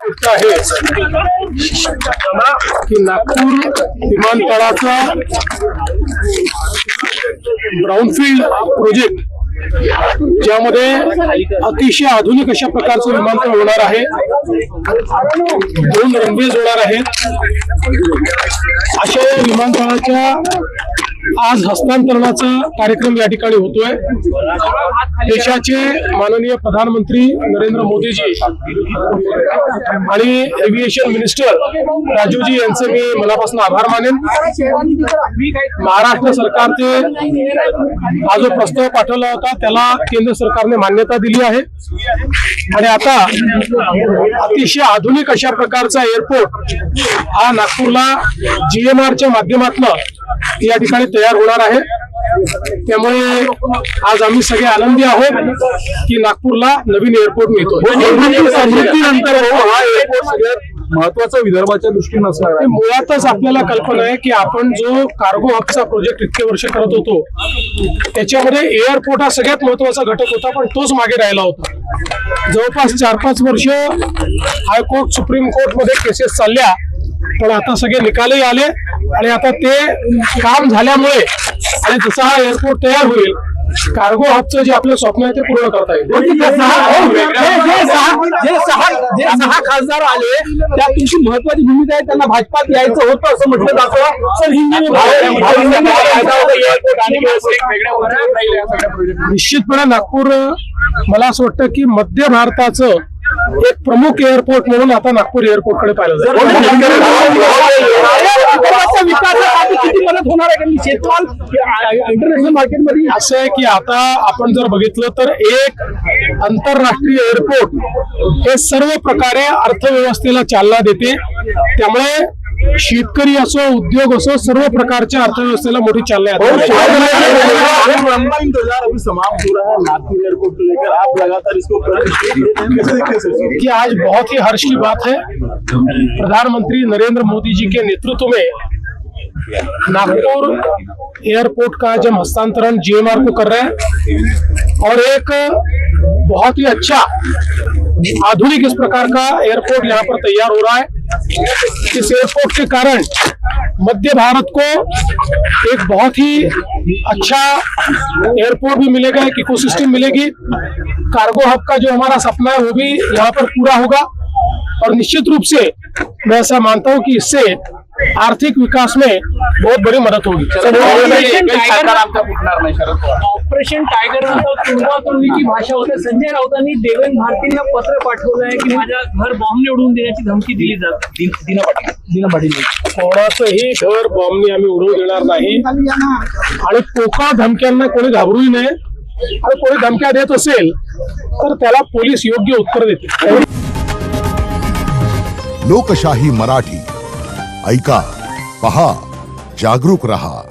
गोष्ट आहे की नागपूर विमानतळाचा ब्राउनफील्ड प्रोजेक्ट ज्यामध्ये अतिशय आधुनिक अशा प्रकारचं विमानतळ होणार आहे, 2 रनवेज होणार आहेत. अशा या विमानतळाच्या आज हस्तांतरणाचा कार्यक्रम या ठिकाणी होतोय. देशाचे माननीय प्रधानमंत्री नरेंद्र मोदीजी आणि एव्हिएशन मिनिस्टर राजूजी यांचे मी मनापासून आभार मानेन. महाराष्ट्र सरकारचे हा जो प्रस्ताव पाठवला होता त्याला केंद्र सरकारने मान्यता दिली आहे आणि आता अतिशय आधुनिक अशा प्रकारचा एअरपोर्ट हा नागपूरला GMRच्या माध्यमातून या ठिकाणी तयार होणार आहे. त्यामुळे आज आम्ही सगळे आनंदी आहोत की नागपूरला नवीन एअरपोर्ट मिळतो. समृद्धीनंतर हा एअरपोर्ट सगळ्यात महत्वाचा विदर्भाच्या दृष्टीने असणार आहे. मुळातच आपल्याला कल्पना आहे की आपण जो कार्गो हबचा प्रोजेक्ट इतके वर्ष करत होतो त्याच्यामध्ये एअरपोर्ट हा सगळ्यात महत्वाचा घटक होता, पण तोच मागे राहिला होता. जवळपास 4-5 वर्ष हायकोर्ट सुप्रीम कोर्ट मध्ये केसेस चालल्या, पण आता सगळे निकालही आले आणि आता ते काम झाल्यामुळे आणि जसा हा एअरपोर्ट तयार होईल कार्गो हबचं जे आपलं स्वप्न आहे ते पूर्ण करता येईल. जे 6 खासदार आले त्यात तुमची महत्वाची भूमिका आहे, त्यांना भाजपात यायचं होतं असं म्हटलं जातं. निश्चितपणे नागपूर मला असं वाटतं की मध्य भारताचं एक प्रमुख एअरपोर्ट म्हणून आता नागपूर एअरपोर्ट कडे पाहिलं जातं. विकासासाठी किती मदत होणार आहे शेतमाल इंटरनॅशनल मार्केटमध्ये? असं आहे की आता आपण जर बघितलं तर एक आंतरराष्ट्रीय एअरपोर्ट हे सर्व प्रकारे अर्थव्यवस्थेला चालना देते. त्यामुळे शेतकरी असो उद्योग असो सर्व प्रकारच्या अर्थव्यवस्थेला मोठी चालना आहे. लंबा इंतजार अभी समाप्त हो रहा है नागपुर एयरपोर्ट को लेकर, आप लगातार इसको कि आज बहुत ही हर्ष की बात है, प्रधानमंत्री नरेंद्र मोदी जी के नेतृत्व में नागपुर एयरपोर्ट का जब हस्तांतरण GMR को कर रहे हैं और एक बहुत ही अच्छा आधुनिक इस प्रकार का एयरपोर्ट यहाँ पर तैयार हो रहा है. इस एयरपोर्ट के कारण मध्य भारत को एक बहुत ही अच्छा एयरपोर्ट भी मिलेगा, एक इकोसिस्टम मिलेगी. कार्गो हब का जो हमारा सपना है वो भी यहाँ पर पूरा होगा और निश्चित रूप से मैं ऐसा मानता हूँ कि इससे आर्थिक विकास में बहुत बड़ी मदद होगी. ऑपरेशन टायगर तोडण्याची भाषा होते. संजय राऊतांनी देवेंद्र भारतींना पत्र पाठवलं आहे की माझ्या घर बॉम्बने उडवून देण्याची धमकी दिली जाते. दिना पाटील कोणाचंही घर बॉम्बने आम्ही उडवू देणार नाही आणि पोकळ धमक्यांना कोणी घाबरूही नये. आणि कोणी धमक्या देत असेल तर त्याला पोलीस योग्य उत्तर देतील. लोकशाही मराठी ऐका, पहा, जागरूक रहा.